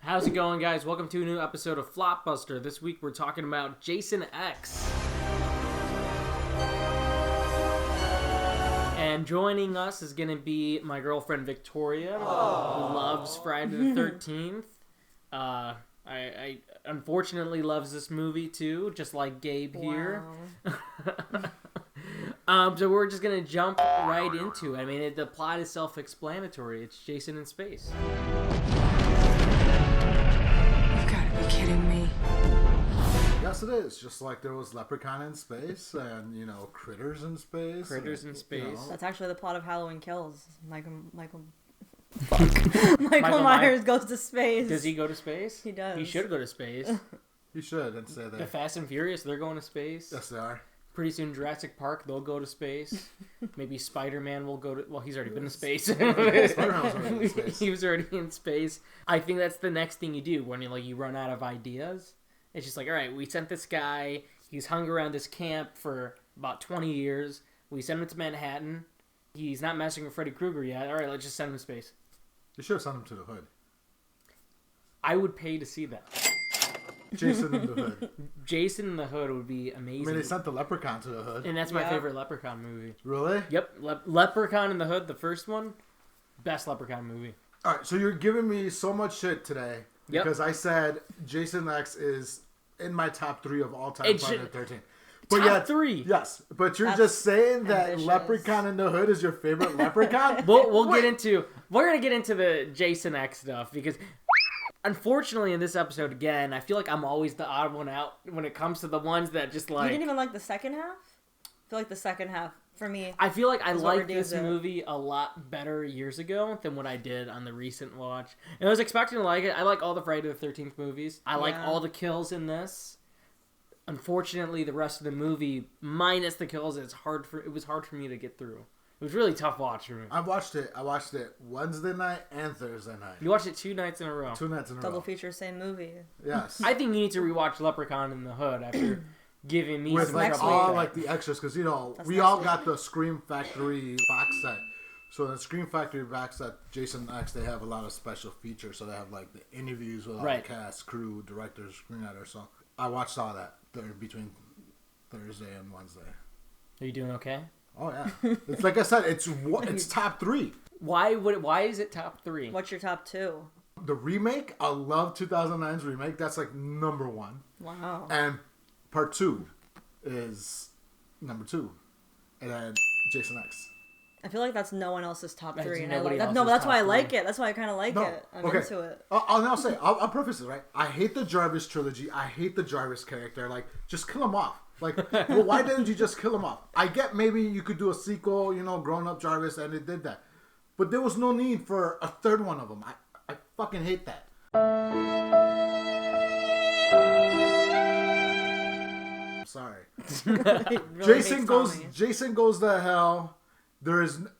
How's it going, guys? Welcome to a new episode of Flopbuster. This week we're talking about Jason X. And joining us is going to be my girlfriend Victoria, who loves Friday the 13th. I unfortunately loves this movie too, just like Gabe here. So we're just going to jump right into it. I mean, the plot is self-explanatory. It's Jason in space. Kidding me? Yes, it is. Just like there was Leprechaun in space and, critters in space. Critters in space. That's actually the plot of Halloween Kills. Michael Myers goes to space. Does he go to space? He does. He should go to space. He should, and say that. The Fast and Furious, they're going to space. Yes, they are. Pretty soon Jurassic Park, they'll go to space. Maybe Spider-Man will go to... Well, he's already been to space. Spider-Man was already in space. He was already in space. I think that's the next thing you do when you run out of ideas. It's just like, all right, we sent this guy. He's hung around this camp for about 20 years. We sent him to Manhattan. He's not messing with Freddy Krueger yet. All right, let's just send him to space. You should have sent him to the hood. I would pay to see that. Jason in the Hood. Jason in the Hood would be amazing. I mean, they sent the Leprechaun to the hood. And that's my favorite Leprechaun movie. Really? Yep. Leprechaun in the Hood, the first one. Best Leprechaun movie. All right, so you're giving me so much shit today because I said Jason X is in my top 3 of all time Friday the 13th. But top 3? Yes, but you're just saying that ambitious. Leprechaun in the Hood is your favorite Leprechaun? We're going to get into the Jason X stuff because... Unfortunately, in this episode, again, I feel like I'm always the odd one out when it comes to the ones that just like... You didn't even like the second half? I feel like the second half, for me... I feel like I liked this movie a lot better years ago than what I did on the recent watch. And I was expecting to like it. I like all the Friday the 13th movies. I like all the kills in this. Unfortunately, the rest of the movie, minus the kills, it was hard for me to get through. It was really tough watch for me. I watched it Wednesday night and Thursday night. You watched it 2 nights in a row. 2 nights in a row. Double feature, same movie. Yes. I think you need to rewatch Leprechaun in the Hood after giving me with some all the extras, because we all got the Scream Factory box set. So the Scream Factory box set, Jason X, they have a lot of special features. So they have like the interviews with all the cast, crew, directors, screenwriters. So I watched all that between Thursday and Wednesday. Are you doing okay? Oh yeah, it's like I said, it's top 3. Why is it top 3? What's your top 2? The remake, I love 2009's remake. That's like number 1. Wow. And part 2 is number 2, and then Jason X. I feel like that's no one else's top 3, and I like that. No, but that's why I like it. That's why I kind of like it. I'm into it. I'll now say, I'll preface this, right? I hate the Jarvis trilogy. I hate the Jarvis character. Like, just kill him off. Like, well, why didn't you just kill him off? I get maybe you could do a sequel, grown up Jarvis, and it did that. But there was no need for a third one of them. I fucking hate that. I'm sorry. Really Jason goes to hell.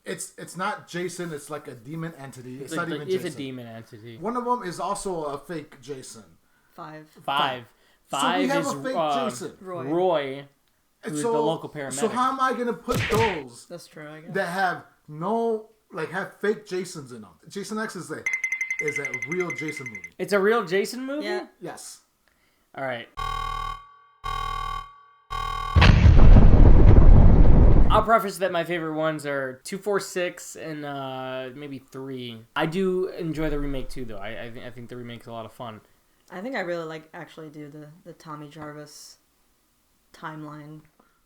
It's not Jason. It's like a demon entity. It's not even Jason. It's a demon entity. One of them is also a fake Jason. 5. So we have a fake Jason. Roy, who's the local paramedic. So how am I going to put those That's true, I guess. that have have fake Jasons in them? Jason X is a real Jason movie. It's a real Jason movie? Yeah. Yes. All right. I'll preface that my favorite ones are 2, 4, 6, and maybe 3. I do enjoy the remake too, though. I think the remake's a lot of fun. I think I really actually do the Tommy Jarvis timeline.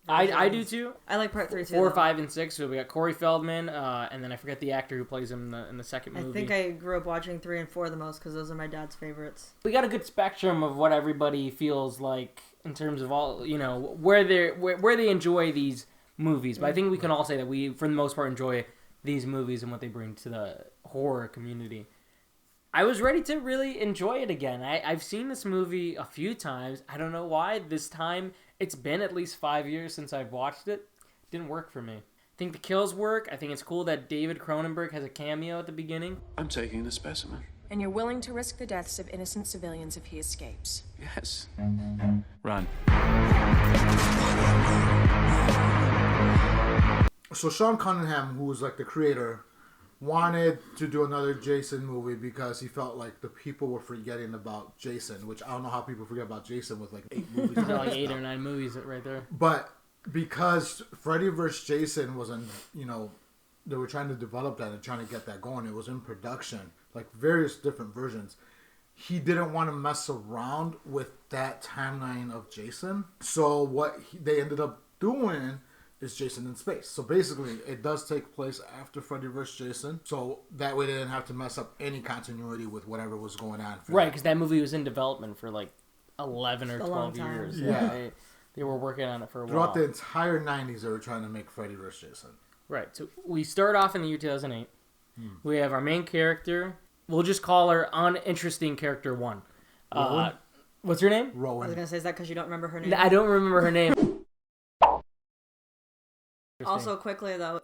I do too. I like part 3 too. 4, 5, and 6. So we got Corey Feldman, and then I forget the actor who plays him in the second movie. I think I grew up watching 3 and 4 the most because those are my dad's favorites. We got a good spectrum of what everybody feels like in terms of all where they enjoy these movies. But I think we can all say that we, for the most part, enjoy these movies and what they bring to the horror community. I was ready to really enjoy it again. I've seen this movie a few times. I don't know why. This time, it's been at least 5 years since I've watched it. Didn't work for me. I think the kills work. I think it's cool that David Cronenberg has a cameo at the beginning. I'm taking the specimen. And you're willing to risk the deaths of innocent civilians if he escapes? Yes. Run. So Sean Cunningham, who was like the creator, wanted to do another Jason movie because he felt like the people were forgetting about Jason, which I don't know how people forget about Jason with like 8 movies. There are like 8 or 9 movies right there. But because Freddy vs. Jason wasn't, they were trying to develop that and trying to get that going. It was in production, like various different versions. He didn't want to mess around with that timeline of Jason. So what they ended up doing is Jason in space. So basically, it does take place after Freddy vs. Jason. So that way they didn't have to mess up any continuity with whatever was going on. Right, because that movie was in development for like 11 or 12 years. Yeah. They were working on it for a while. Throughout the entire 90s, they were trying to make Freddy vs. Jason. Right, so we start off in the year 2008. We have our main character. We'll just call her uninteresting character 1. What's her name? Rowan. I was going to say, is that because you don't remember her name? I don't remember her name. Also, quickly, though,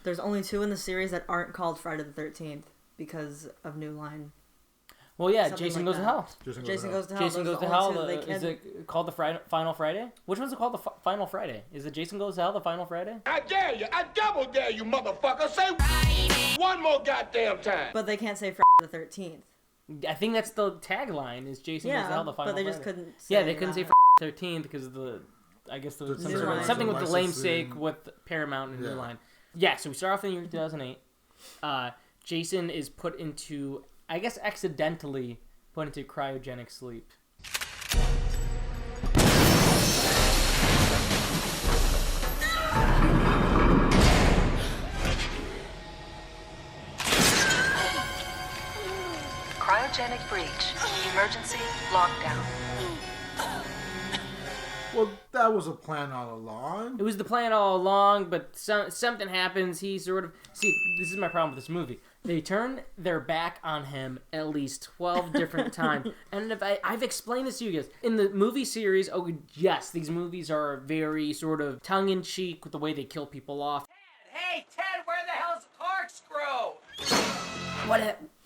there's only 2 in the series that aren't called Friday the 13th because of New Line. Well, yeah, Something Jason like Goes to that. Hell. Jason Goes to Hell. Jason Goes to Hell. Is it called the Final Friday? Which one's it called the Final Friday? Is it Jason Goes to Hell, the Final Friday? I dare you. I double dare you, motherfucker. Say one more goddamn time. But they can't say Friday the 13th. I think that's the tagline, is Jason Goes to Hell, the Final Friday. But they just couldn't say Yeah, they couldn't say that. 13th because of the... I guess there was New Line. something with the licensing. namesake with Paramount and New Line. Yeah, so we start off in the year 2008. Jason is put into, I guess accidentally, put into cryogenic sleep. Cryogenic breach. Emergency lockdown. Well, that was a plan all along. It was the plan all along, but something happens. He sort of... See, this is my problem with this movie. They turn their back on him at least 12 different times. And if I've explained this to you guys. In the movie series, oh, yes, these movies are very sort of tongue-in-cheek with the way they kill people off. Hey, Ted, where the hell's corkscrew?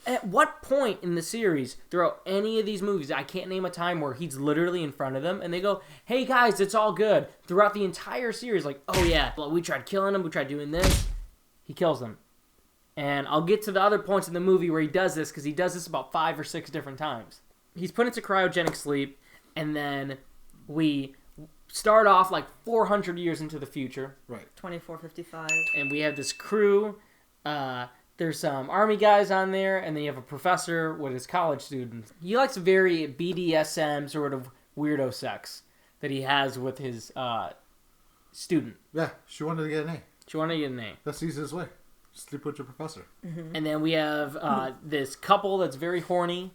At what point in the series, throughout any of these movies, I can't name a time where he's literally in front of them, and they go, hey guys, it's all good. Throughout the entire series, like, oh yeah, well, we tried killing him, we tried doing this. He kills them. And I'll get to the other points in the movie where he does this, because he does this about 5 or 6 different times. He's put into cryogenic sleep, and then we start off like 400 years into the future. Right. 2455. And we have this crew, there's some army guys on there, and then you have a professor with his college students. He likes very BDSM sort of weirdo sex that he has with his student. Yeah, she wanted to get an A. She wanted to get an A. That's the easiest way. Sleep with your professor. Mm-hmm. And then we have this couple that's very horny.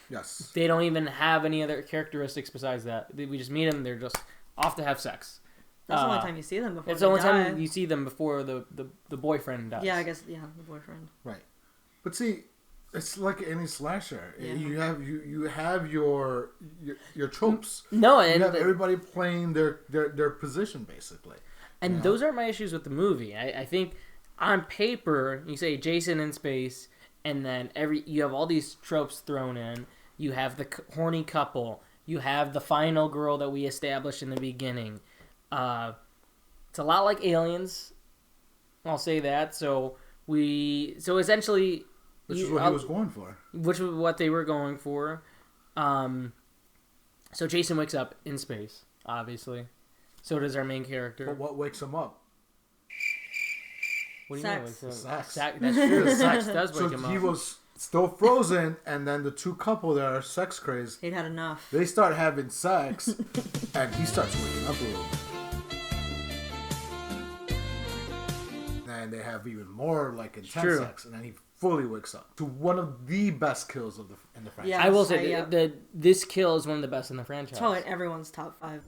Yes. They don't even have any other characteristics besides that. We just meet them, they're just off to have sex. That's the only time you see them before It's they the only die. time you see them before the boyfriend dies. Yeah, I guess, yeah, the boyfriend. Right. But see, it's like any slasher. Yeah. You have your tropes. No, You and have everybody playing their position, basically. And those are my issues with the movie. I think on paper, you say Jason in space, and then you have all these tropes thrown in. You have the horny couple. You have the final girl that we established in the beginning. It's a lot like Aliens. I'll say that. So essentially, Which is what he was going for. Which was what they were going for. So Jason wakes up in space, obviously. So does our main character. But what wakes him up? What do Sex. you mean? Sex. That's true. Sex does wake him up. He was still frozen, and then the two couple that are sex crazed, He'd had enough. they start having sex, and he starts waking up a little bit. And they have even more like intense sex, and then he fully wakes up to one of the best kills in the franchise. Yeah. I will say Yeah. this kill is one of the best in the franchise. It's probably in everyone's top 5.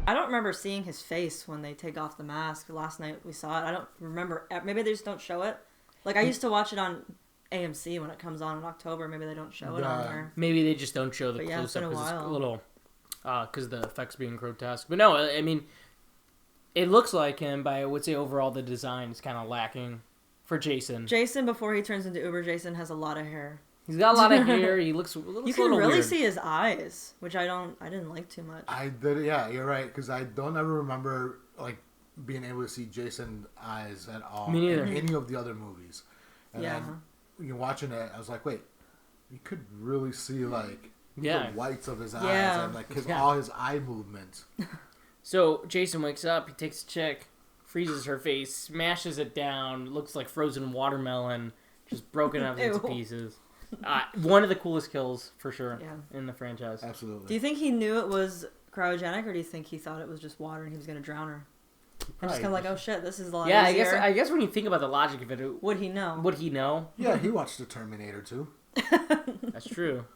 I don't remember seeing his face when they take off the mask. Last night we saw it. I don't remember. Maybe they just don't show it. Like, I used to watch it on AMC when it comes on in October. Maybe they don't show it on there. Maybe they just don't show the But yeah, it's close-up been a because it's a while. little because the effects being grotesque. But no, I mean, it looks like him, but I would say overall the design is kind of lacking for Jason. Jason, before he turns into Uber Jason, has a lot of hair. He's got a lot of hair. He looks a little You can really weird. see his eyes, which I didn't like too much. Yeah, you're right, because I don't ever remember like being able to see Jason's eyes at all Me neither. in any of the other movies. And Yeah. then you're watching it, I was like, wait, you could really see like Yeah. the whites of his eyes Yeah. and like Yeah. all his eye movements. So Jason wakes up, he takes a chick, freezes her face, smashes it down, looks like frozen watermelon, just broken up into Ew. pieces. One of the coolest kills, for sure, Yeah. in the franchise. Absolutely. Do you think he knew it was cryogenic, or do you think he thought it was just water and he was going to drown her? I'm just kind of like, oh shit, this is a lot Yeah, easier. I guess when you think about the logic of it, Would he know? would he know? Yeah, he watched the Terminator too. That's true.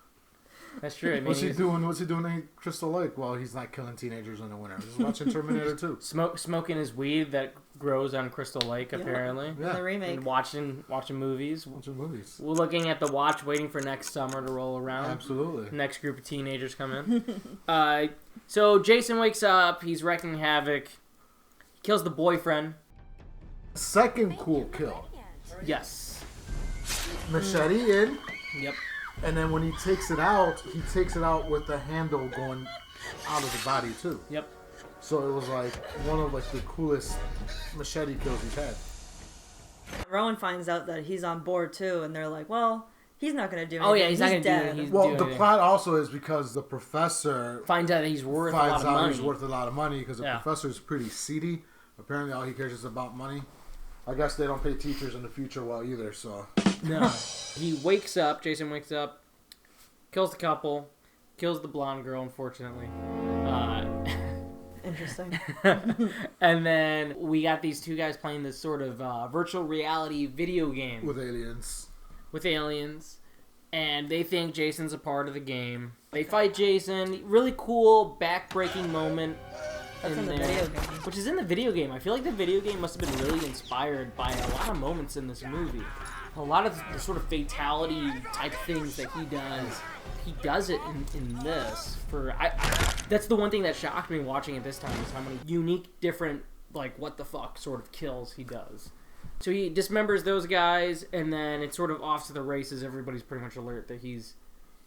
That's true. I mean, What's he doing? What's he doing in Crystal Lake? Well, he's not killing teenagers in the winter. He's watching Terminator 2. Smoking his weed that grows on Crystal Lake, apparently. Yeah. The remake. And watching movies. Watching movies. We're looking at the watch, waiting for next summer to roll around. Absolutely. Next group of teenagers come in. So Jason wakes up. He's wrecking havoc. He kills the boyfriend. Second cool kill. Yes. Machete in, Yep. and then when he takes it out with the handle going out of the body too. Yep. So it was like one of like the coolest machete kills he's had. Rowan finds out that he's on board too, and they're like, well, he's not going to do anything. Oh, yeah, he's not gonna do dead. anything. Well, do the anything. plot also is because the professor Finds out that he's worth a lot finds of out money. he's worth a lot of money because the Yeah. professor's pretty seedy. Apparently, all he cares is about money. I guess they don't pay teachers in the future well either, so. No. He wakes up. Jason wakes up. Kills the couple. Kills the blonde girl, unfortunately. Interesting. And then we got these two guys playing this sort of virtual reality video game With aliens. with aliens. And they think Jason's a part of the game. They fight Jason. Really cool back-breaking moment. That's in the there, video game. Which is in the video game. I feel like the video game must have been really inspired by a lot of moments in this movie. A lot of the sort of fatality type things that he does it in this. That's the one thing that shocked me watching it this time, is how many unique, different, like, what the fuck sort of kills he does. So he dismembers those guys, and then it's sort of off to the races. Everybody's pretty much alert that he's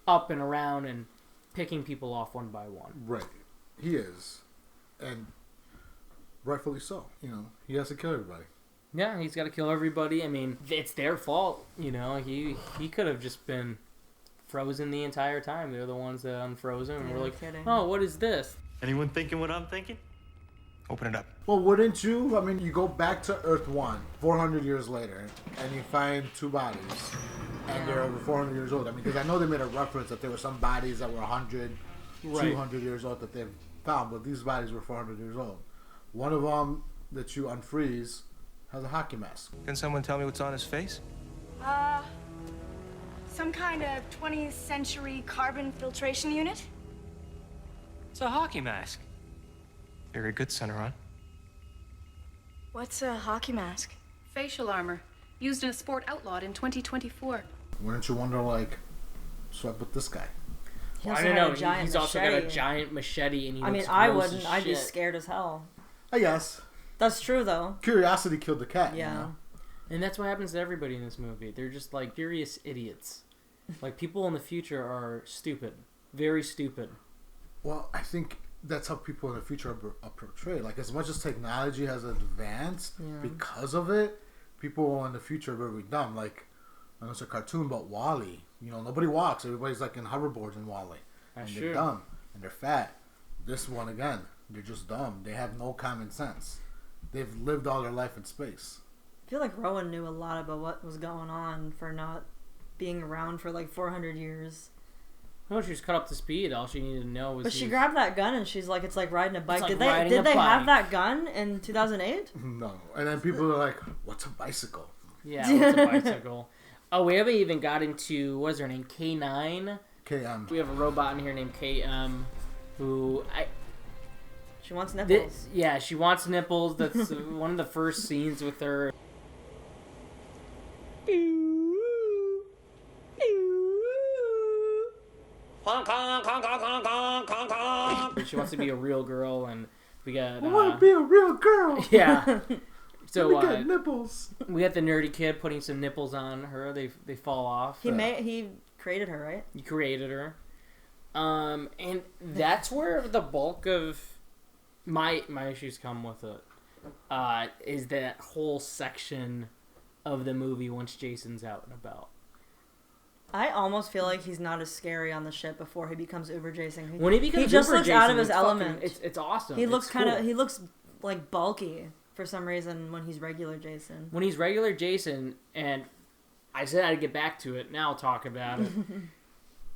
up and around and picking people off one by one. Right. He is. And rightfully so. You know, he has to kill everybody. Yeah, he's got to kill everybody. I mean, it's their fault. You know, he could have just been frozen the entire time. They're the ones that unfrozen. And we're like, kidding. oh, what is this? Anyone thinking what I'm thinking? Open it up. Well, wouldn't you? I mean, you go back to Earth 1, 400 years later, and you find two bodies, and they're over 400 years old. I mean, because I know they made a reference that there were some bodies that were 100, Right. 200 years old that they've found, but these bodies were 400 years old. One of them that you unfreeze has a hockey mask. Can someone tell me what's on his face? Some kind of 20th century carbon filtration unit? It's a hockey mask. Very good, Senaron. What's a hockey mask? Facial armor, used in a sport outlawed in 2024. Wouldn't you wonder, like, so with this guy? He I also don't had know. a giant He's also got a machete. giant machete, and he I mean, looks I gross as wouldn't. I'd be shit. scared as hell. I guess. That's true, though. Curiosity killed the cat. Yeah. You know? And that's what happens to everybody in this movie. They're just, like, furious idiots. Like, people in the future are stupid. Very stupid. Well, I think that's how people in the future are portrayed. Like, as much as technology has advanced, because of it, people in the future are very dumb. Like, I know it's a cartoon about Wall-E. You know, nobody walks. Everybody's, like, in hoverboards in Wall-E. That's And true. they're dumb. And they're fat. This one, again, they're just dumb. They have no common sense. They've lived all their life in space. I feel like Rowan knew a lot about what was going on for not being around for like 400 years. No, she was cut up to speed. All she needed to know was. But she grabbed that gun and she's like, it's like riding a bike. like Did riding they a have bike. that gun in 2008? No. And then people are like, what's a bicycle? Yeah, it's a bicycle. Oh, we haven't even got into, what is her name? K9? KM. We have a robot in here named KM who She wants nipples. yeah, she wants nipples. That's one of the first scenes with her. Honk, honk, honk, honk, honk, honk, honk, honk. She wants to be a real girl, and we got. I want to be a real girl. Yeah. So we get nipples. We got the nerdy kid putting some nipples on her. They fall off. He created her, right? He created her. And that's where the bulk of my issues come with it. Is that whole section of the movie once Jason's out and about. I almost feel like he's not as scary on the ship before he becomes Uber Jason. When he becomes he just Uber looks Jason, out of his it's element. It's awesome. He looks cool. he looks like bulky for some reason when he's regular Jason. When he's regular Jason, and I said I'd get back to it, now I'll talk about it.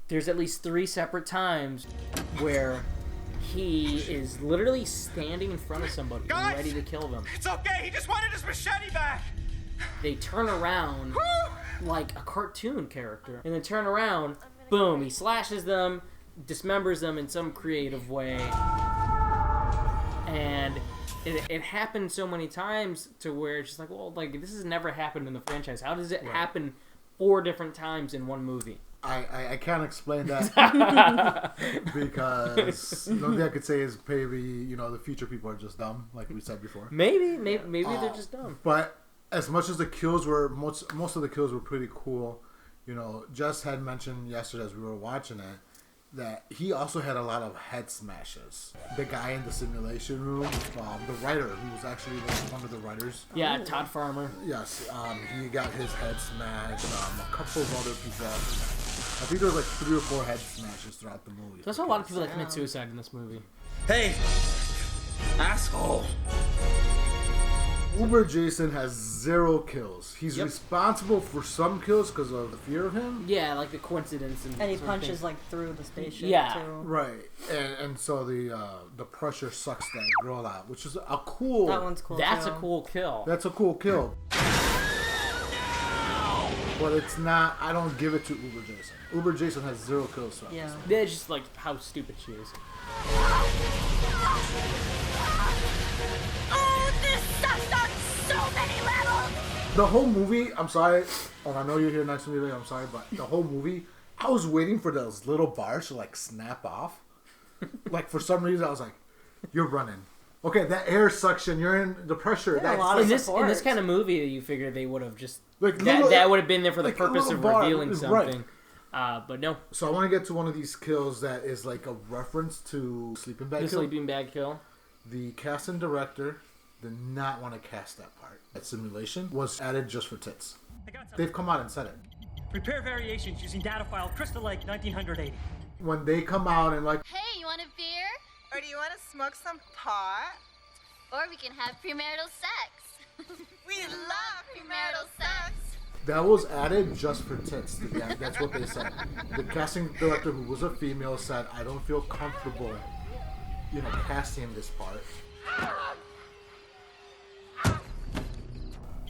There's at least 3 separate times where he is literally standing in front of somebody and ready to kill them. It's okay, he just wanted his machete back! They turn around like a cartoon character, and then turn around, boom, he slashes them, dismembers them in some creative way, and it happened so many times to where it's just like, well, like, this has never happened in the franchise. How does it happen 4 different times in one movie? I can't explain that because the only thing I could say is maybe the future people are just dumb, like we said before. Maybe they're just dumb. But as much as the kills were most of the kills were pretty cool, Jess had mentioned yesterday as we were watching it that he also had a lot of head smashes. The guy in the simulation room, the writer who was actually one of the writers. Yeah, Todd Farmer. Yes, he got his head smashed. A couple of other people. I think there was like 3 or 4 head smashes throughout the movie. There's also a lot of people that commit suicide in this movie. Hey, asshole. Uber Jason has 0 kills. He's responsible for some kills because of the fear of him. Yeah, like the coincidence. And he punches like through the spaceship too. Right. And so the pressure sucks that girl out, which is a cool... That one's cool That's too. a cool kill. That's a cool kill. But it's not... I don't give it to Uber Jason. Uber Jason has 0 kills. So yeah. That's just like how stupid she is. Oh, this sucks on so many levels! The whole movie, I'm sorry, and I know you're here next to me today, I'm sorry, but the whole movie, I was waiting for those little bars to like snap off. Like for some reason, I was like, "You're running." Okay, that air suction, you're in the pressure. Yeah, that's in this kind of movie, you figure they would have just like that would have been there for the like purpose of bar, revealing something. Right. But no. So I want to get to one of these kills that is like a reference to Sleeping Bag The Kill. Sleeping Bag Kill. The cast and director did not want to cast that part. That simulation was added just for tits. They've come out and said it. Repair variations using data file Crystal Lake 1980. When they come out and like, hey, you want a beer? Or do you want to smoke some pot? Or we can have premarital sex. We love premarital sex. that was added just for tits. Yeah, that's what they said. The casting director, who was a female, said, "I don't feel comfortable, casting this part."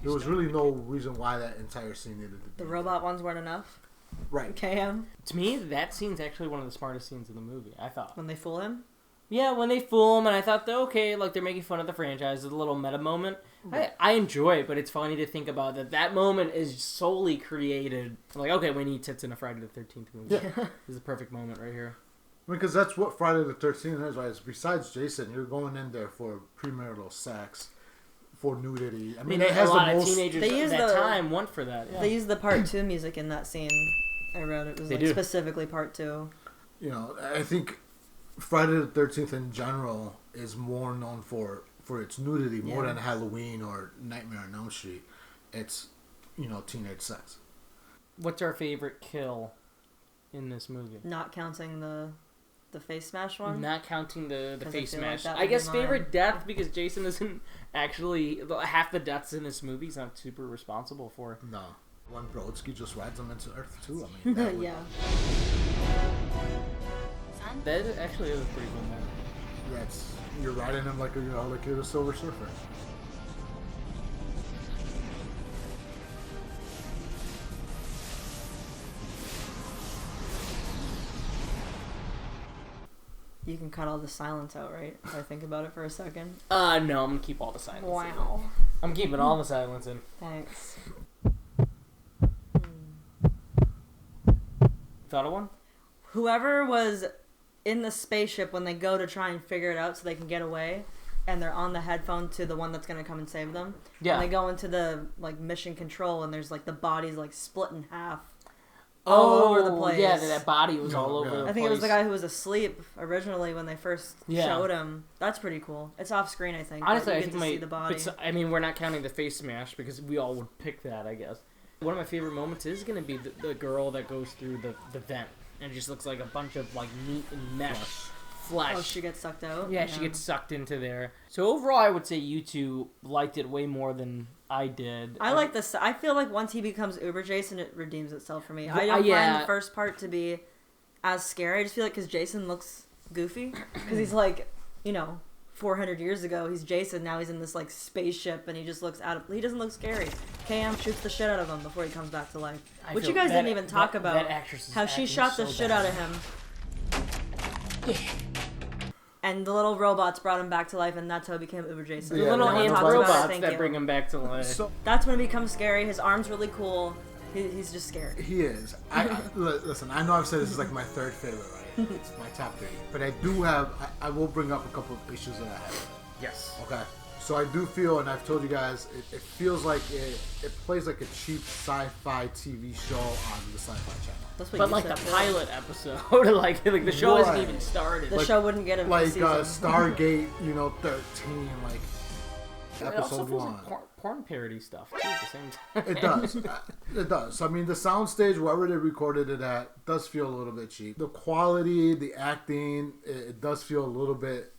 There was really no reason why that entire scene needed to be. The robot ones weren't enough? Right. KM? To me, that scene's actually one of the smartest scenes in the movie, I thought. When they fool him? Yeah, when they fool him, and I thought, okay, like, they're making fun of the franchise. It's a little meta moment. I enjoy it, but it's funny to think about that moment is solely created. Like, okay, we need tits in a Friday the 13th movie. Yeah. This is the perfect moment right here. Because that's what Friday the 13th is, right? It's besides Jason, you're going in there for premarital sex, for nudity. I mean, it has a lot the most... of teenagers at that time went for that. Yeah. They used the part 2 music in that scene. I read it was specifically part 2. I think Friday the 13th in general is more known for its nudity more than Halloween or Nightmare on Elm Street. It's, teenage sex. What's our favorite kill in this movie? Not counting the face smash one? Not counting the face smash. Like I guess favorite death, because Jason isn't actually... Half the deaths in this movie he's not super responsible for. No. When Brodsky just rides him into Earth, too. I mean, that would... Yeah. That actually is a pretty cool moment. You're riding him like you're a Silver Surfer. You can cut all the silence out, right? If I think about it for a second. No, I'm gonna keep all the silence. Wow. I'm keeping all the silence in. Thanks. Thought of one? Whoever was in the spaceship when they go to try and figure it out so they can get away, and they're on the headphone to the one that's going to come and save them. Yeah. And they go into the like mission control, and there's like the body's like split in half. All over the place. Yeah, that body was all over the place. I think it was the guy who was asleep originally when they first showed him. That's pretty cool. It's off screen, I think. Honestly, I think see the body. I mean, we're not counting the face smash because we all would pick that, I guess. One of my favorite moments is going to be the girl that goes through the vent and it just looks like a bunch of like meat and mesh. Flesh. Oh, she gets sucked out? Yeah, she gets sucked into there. So overall, I would say you two liked it way more than I did. I like this. I feel like once he becomes Uber Jason, it redeems itself for me. I don't find the first part to be as scary. I just feel like because Jason looks goofy. Because he's like, 400 years ago, he's Jason. Now he's in this like spaceship and he just looks he doesn't look scary. Cam shoots the shit out of him before he comes back to life. Which you guys didn't even talk about. How she shot the shit out of him. Yeah. And the little robots brought him back to life, and that's how he became Uber Jason. The little robots that bring him back to life. So, that's when he becomes scary. His arm's really cool. He's just scary. He is. Listen, I know I've said this is like my third favorite, right? It's my top 3. But I do have, I will bring up a couple of issues that I have. Yes. Okay. So I do feel, and I've told you guys, it feels like it plays like a cheap sci-fi TV show on the Sci-Fi Channel. That's what but like the pilot episode, like the show hasn't even started. The show wouldn't get a like season. Stargate, 13, like episode 1. Like porn parody stuff too at the same time. It does. It does. I mean, the soundstage, wherever they recorded it at, does feel a little bit cheap. The quality, the acting, it does feel a little bit,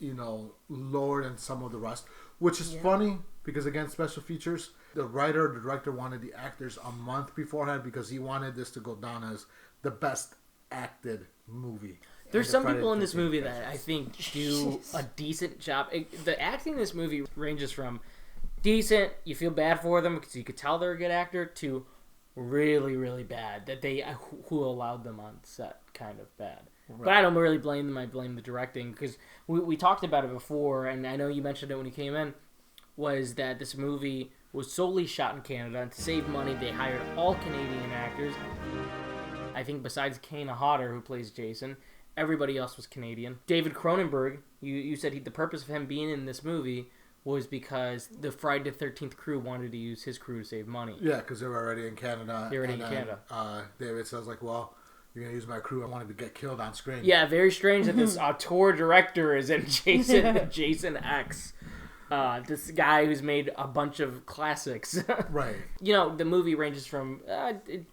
lower than some of the rest. Which is funny because, again, special features. The writer, the director wanted the actors a month beforehand because he wanted this to go down as the best acted movie. There's some people in this movie that I think do a decent job. The acting in this movie ranges from decent, you feel bad for them because you could tell they're a good actor, to really, really bad. That who allowed them on set, kind of bad. Right. But I don't really blame them. I blame the directing because we talked about it before, and I know you mentioned it when you came in, was that this movie was solely shot in Canada, and to save money, they hired all Canadian actors. I think besides Kana Hodder, who plays Jason, everybody else was Canadian. David Cronenberg, you said the purpose of him being in this movie was because the Friday the 13th crew wanted to use his crew to save money. Yeah, because they were already in Canada. Canada. David says, you're going to use my crew. I wanted to get killed on screen. Yeah, very strange that this tour director is in Jason X. This guy who's made a bunch of classics. Right. The movie ranges from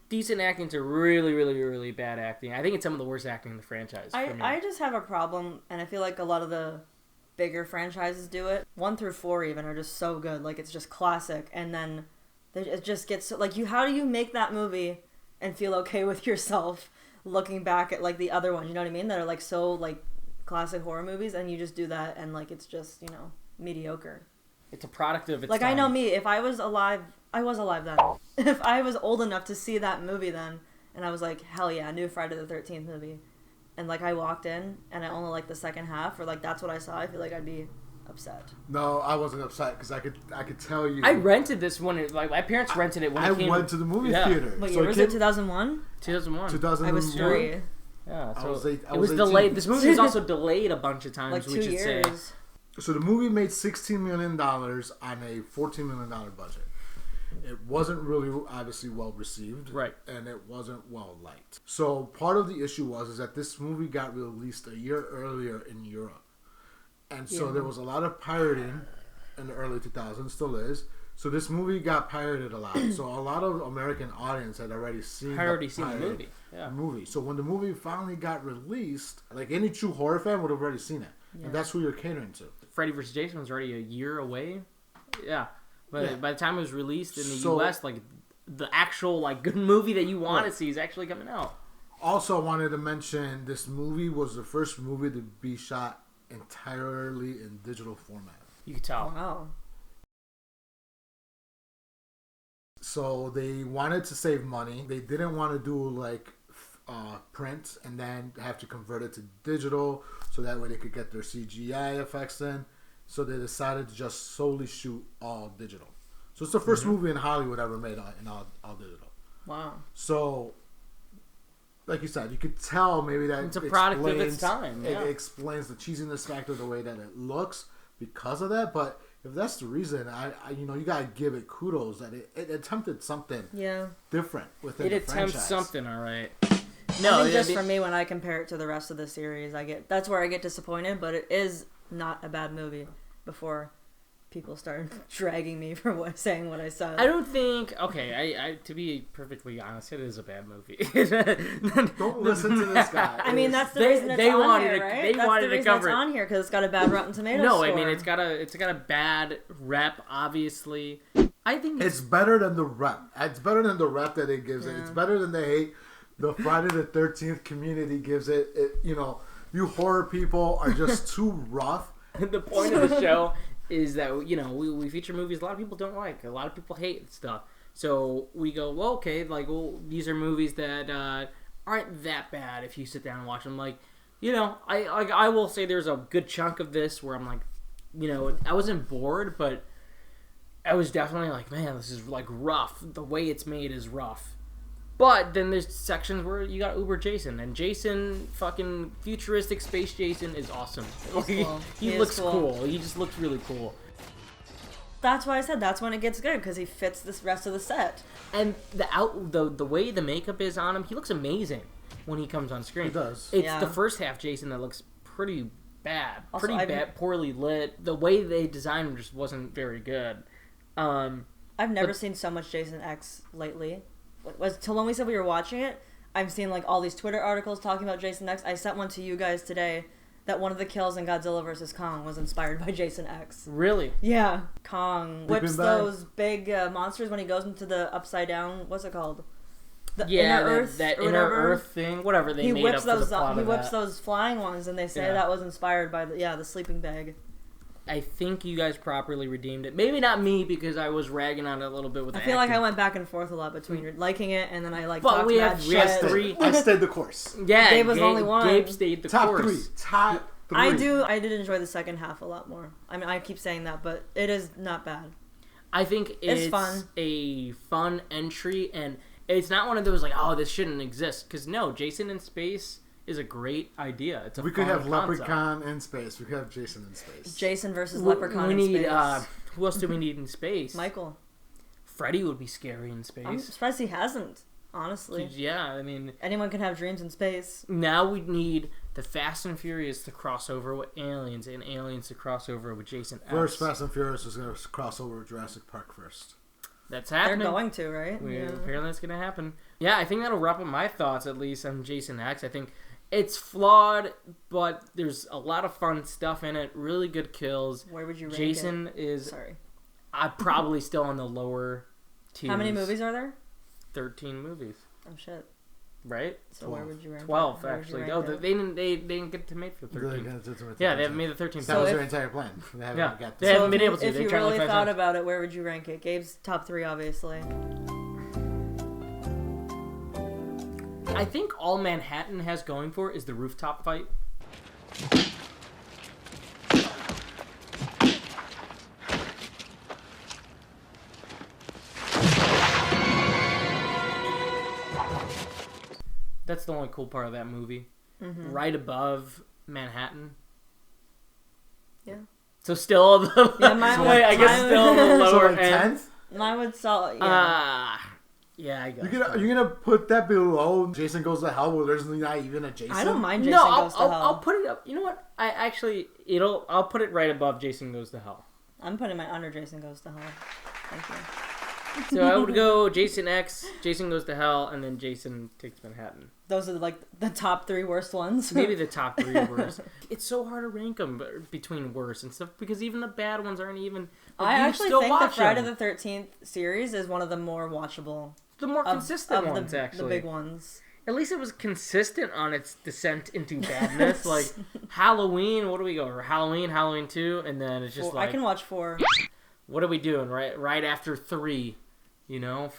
decent acting to really, really, really bad acting. I think it's some of the worst acting in the franchise. I just have a problem, and I feel like a lot of the bigger franchises do it. 1 through 4 even are just so good. Like, it's just classic. And then it just gets so, how do you make that movie and feel okay with yourself looking back at, the other ones, you know what I mean? That are, so, classic horror movies, and you just do that, and, it's just, mediocre. It's a product of its time. I know me, if I was alive then. If I was old enough to see that movie then, and I was like, hell yeah, new Friday the 13th movie, and I walked in and I only liked the second half, or that's what I saw, I feel like I'd be upset. No, I wasn't upset because I could tell you. I rented this one. My parents rented it when it came. I went to the movie theater. What year was it? 2001. 2001. I was 3. Yeah, so it was delayed. This movie was also delayed a bunch of times. 2 years. So the movie made $16 million on a $14 million budget. It wasn't really obviously well received, right? And it wasn't well liked. So part of the issue is that this movie got released a year earlier in Europe, and so there was a lot of pirating in the early 2000s, still is. So this movie got pirated a lot. So a lot of American audience had already seen the movie. Yeah. So when the movie finally got released, any true horror fan would have already seen it, and that's who you're catering to. Freddy vs. Jason was already a year away. Yeah. But by the time it was released in the U.S., the actual good movie that you want to see is actually coming out. Also, I wanted to mention this movie was the first movie to be shot entirely in digital format. You can tell. Wow. So they wanted to save money. They didn't want to do print and then have to convert it to digital, so that way they could get their CGI effects in. So they decided to just solely shoot all digital. So it's the first movie in Hollywood ever made in all digital. Wow. So like you said, you could tell maybe that it's a product of its time. Yeah. It explains the cheesiness factor the way that it looks because of that. But if that's the reason, I you gotta give it kudos that it attempted something different within the franchise. It attempts something, all right. No, I think just for me, when I compare it to the rest of the series, that's where I get disappointed. But it is not a bad movie. Before people start dragging me for saying what I said. I don't think... Okay, I to be perfectly honest, it is a bad movie. Don't listen to this guy. I mean, that's the reason it's on here, right? They wanted to cover it. It's on here because it's got a bad Rotten Tomatoes score. I mean, it's got a bad rep, obviously. I think it's better than the rep. It's better than the rep that it gives it. It's better than the hate the Friday the 13th community gives it. You horror people are just too rough. The point of the show is that we feature movies a lot of people don't like, a lot of people hate stuff. So we go, well, okay, these are movies that aren't that bad if you sit down and watch them. I will say there's a good chunk of this where I'm like, I wasn't bored, but I was definitely like, man, this is rough. The way it's made is rough. But then there's sections where you got Uber Jason, and Jason, fucking futuristic space Jason, is awesome. He looks cool. He just looks really cool. That's why I said that's when it gets good, because he fits this rest of the set. And the way the makeup is on him, he looks amazing when he comes on screen. He does. It's the first half Jason that looks pretty bad, poorly lit. The way they designed him just wasn't very good. I've never seen so much Jason X lately. Till when we said we were watching it, I've seen all these Twitter articles talking about Jason X. I sent one to you guys today that one of the kills in Godzilla vs. Kong was inspired by Jason X. Really? Yeah. Kong whips those big monsters when he goes into the upside down. What's it called? The inner Earth. That inner Earth thing. Whatever they made up for the plot of that. He whips those flying ones, and they say that was inspired by the sleeping bag. I think you guys properly redeemed it. Maybe not me, because I was ragging on it a little bit with the acting. Like I went back and forth a lot between liking it and then I talked bad shit. We had three. I stayed the course. Yeah, Gabe was the only one. Gabe stayed the course. Top three. I did enjoy the second half a lot more. I mean, I keep saying that, but it is not bad. I think it's fun. A fun entry, and it's not one of those this shouldn't exist. Because no, Jason in space is a great idea. It's a we could have Leprechaun in space. We could have Jason in space. Jason versus Leprechaun in space. Who else do we need in space? Michael. Freddy would be scary in space. I'm surprised he hasn't, honestly. Yeah, I mean... Anyone can have dreams in space. Now we need the Fast and Furious to cross over with Aliens, and Aliens to cross over with Jason X. First, Fast and Furious is going to cross over with Jurassic Park first. That's happening. They're going to, right? Apparently that's going to happen. Yeah, I think that'll wrap up my thoughts, at least, on Jason X. I think... It's flawed, but there's a lot of fun stuff in it. Really good kills. Where would you rank Jason it? is... Sorry. I'm probably still on the lower tiers. How many movies are there? 13 movies. Oh, shit. Right? So 12. Where would you rank 12, actually. They didn't get to make the 13. Yeah, they haven't made the 13. That was their entire plan. They haven't they haven't been able to. If you really thought about it, where would you rank it? Gabe's top 3, obviously. I think all Manhattan has going for is the rooftop fight. That's the only cool part of that movie. Mm-hmm. Right above Manhattan. Yeah. So still the I guess still the lower end. 10th? Mine would sell. Yeah, I guess. You're gonna put that below Jason Goes to Hell, where there's not even a Jason? I don't mind Jason Goes to Hell. I'll put it up. You know what? I'll put it right above Jason Goes to Hell. I'm putting mine under Jason Goes to Hell. Thank you. So I would go Jason X, Jason Goes to Hell, and then Jason Takes Manhattan. Those are the top 3 worst ones. Maybe the top 3 worst. It's so hard to rank them between worst and stuff, because even the bad ones aren't even. I actually think the Friday the 13th series is one of the more watchable. The more consistent ones, actually. The big ones. At least it was consistent on its descent into badness. Like, Halloween, what do we go? Halloween, Halloween 2, and then it's just 4. I can watch 4. What are we doing right after 3? You know?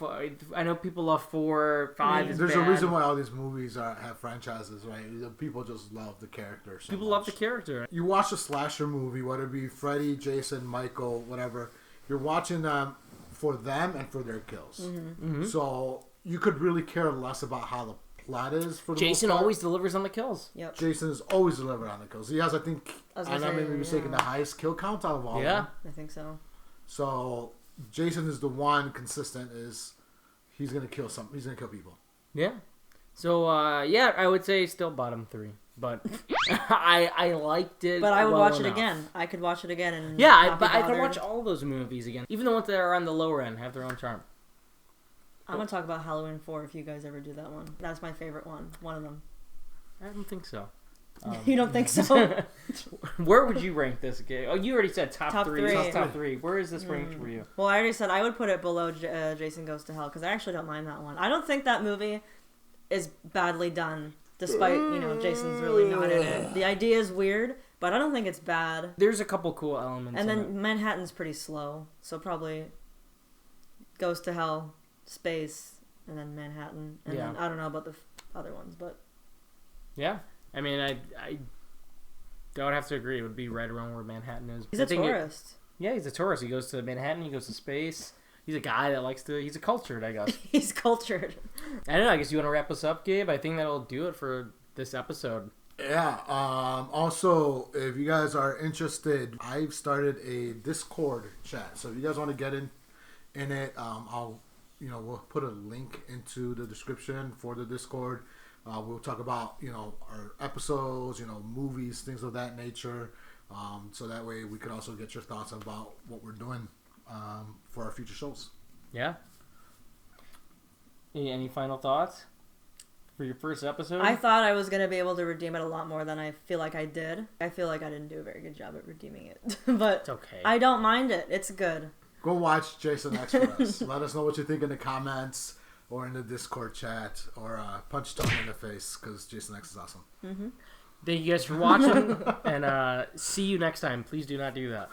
I know people love 4, 5 is There's bad. a reason why all these movies have franchises, right? People just love the character so People much. love the character. You watch a slasher movie, whether it be Freddy, Jason, Michael, whatever, you're watching them for them and for their kills. Mm-hmm. So you could really care less about how the plot is for the Jason most part. always delivers on the kills. Yep. Jason is always delivering on the kills. He has, I think, I'm not maybe mistaken, the highest kill count out of all of them. I think so. So Jason is the one consistent. Is he's gonna kill some? He's gonna kill people. Yeah. So I would say still bottom 3, but I liked it. But I would watch it enough. again. I could watch it again and but I could watch all those movies again, even the ones that are on the lower end have their own charm. I'm gonna talk about Halloween 4 if you guys ever do that one. That's my favorite one. One of them. I don't think so. You don't think so? Where would you rank this game? Oh, you already said top 3. Three. Top 3. Where is this ranked for you? Well, I already said I would put it below Jason Goes to Hell because I actually don't mind that one. I don't think that movie is badly done, despite Jason's really not in it. The idea is weird, but I don't think it's bad. There's a couple cool elements. And then Manhattan's pretty slow, so probably Goes to Hell, Space, and then Manhattan, and then I don't know about the other ones, but yeah. I mean, I would have to agree. It would be right around where Manhattan is. He's a tourist. He's a tourist. He goes to Manhattan. He goes to space. He's a guy that likes to... He's a cultured, I guess. He's cultured. I don't know. I guess you want to wrap us up, Gabe? I think that'll do it for this episode. Yeah. Also, if you guys are interested, I've started a Discord chat. So if you guys want to get in it, we'll put a link into the description for the Discord. We'll talk about, our episodes, movies, things of that nature. So that way we can also get your thoughts about what we're doing for our future shows. Yeah. Any final thoughts for your first episode? I thought I was going to be able to redeem it a lot more than I feel like I did. I feel like I didn't do a very good job at redeeming it. But it's okay. I don't mind it. It's good. Go watch Jason X for us. Let us know what you think in the comments. Or in the Discord chat, or punch Tony in the face, because Jason X is awesome. Mm-hmm. Thank you guys for watching, and see you next time. Please do not do that.